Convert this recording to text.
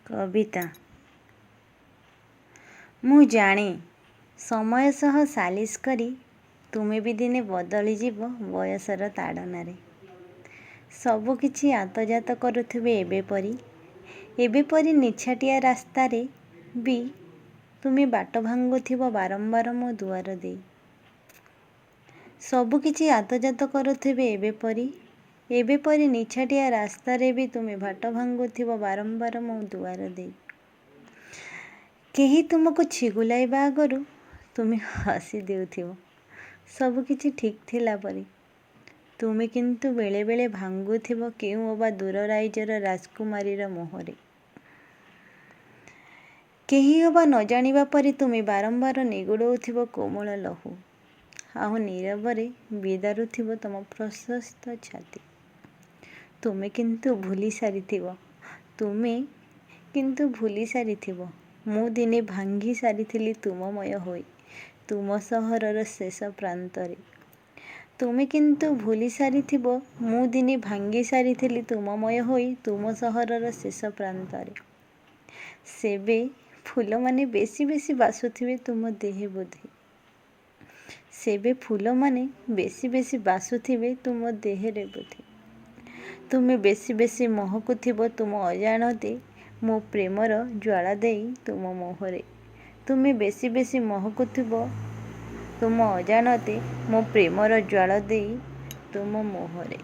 कविता। ମୁଁ ଜାଣେ ସମୟ ସହ ସାଲିସ୍ କରି ତୁମେ ବି ଦିନେ ବଦଳିଯିବ ବୟସର ତାଡ଼ନାରେ। ସବୁକିଛି ଆତଯାତ କରୁଥିବେ ଏବେ ପରି ନିଛାଟିଆ ରାସ୍ତାରେ ବି ତୁମେ ବାଟ ଭାଙ୍ଗୁଥିବ ବାରମ୍ବାର ମୋ ଦୁଆର ଦେଇ। ସବୁକିଛି ଆତଯାତ କରୁଥିବେ ଏବେ ପରି ନିଛାଟିଆ ରାସ୍ତାରେ ବି ତୁମେ ବାଟ ଭାଙ୍ଗୁଥିବ ବାରମ୍ବାର ମୋ ଦୁଆର ଦେଇ। କେହି ତୁମକୁ ଛିଗୁଲାଇବା ଆଗରୁ ତୁମେ ହସି ଦେଉଥିବ ସବୁକିଛି ଠିକ୍ ଥିଲା ପରି। ତୁମେ କିନ୍ତୁ ବେଳେବେଳେ ଭାଙ୍ଗୁଥିବ କେଉଁ ଅବା ଦୂର ରାଇଜର ରାଜକୁମାରୀର ମୋହରେ। କେହି ଅବା ନ ଜାଣିବା ପରି ତୁମେ ବାରମ୍ବାର ନିଗୁଡ଼ଉଥିବ କୋମଳ ଲହୁ, ଆଉ ନୀରବରେ ବିଦାରୁଥିବ ତମ ପ୍ରଶସ୍ତ ଛାତି। ତୁମେ କିନ୍ତୁ ଭୁଲି ସାରିଥିବ ମୁଁ ଦିନେ ଭାଙ୍ଗି ସାରିଥିଲି ତୁମମୟ ହୋଇ ତୁମ ସହରର ଶେଷ ପ୍ରାନ୍ତରେ। ତୁମେ କିନ୍ତୁ ଭୁଲି ସାରିଥିବ ମୁଁ ଦିନେ ଭାଙ୍ଗି ସାରିଥିଲି ତୁମମୟ ହୋଇ ତୁମ ସହରର ଶେଷ ପ୍ରାନ୍ତରେ। ସେବେ ଫୁଲମାନେ ବେଶି ବେଶି ବାସୁଥିବେ ତୁମ ଦେହେ ବୋଧେ। ସେବେ ଫୁଲମାନେ ବେଶି ବେଶି ବାସୁଥିବେ ତୁମ ଦେହରେ ବୋଧେ। ତୁମେ ବେଶି ବେଶି ମହକୁଥିବ ତୁମ ଅଜାଣତେ ମୋ ପ୍ରେମର ଜ୍ୱାଳା ଦେଇ ତୁମ ମୁହଁରେ। ତୁମେ ବେଶି ବେଶି ମହକୁଥିବ ତୁମ ଅଜାଣତେ ମୋ ପ୍ରେମର ଜ୍ୱାଳା ଦେଇ ତୁମ ମୁହଁରେ।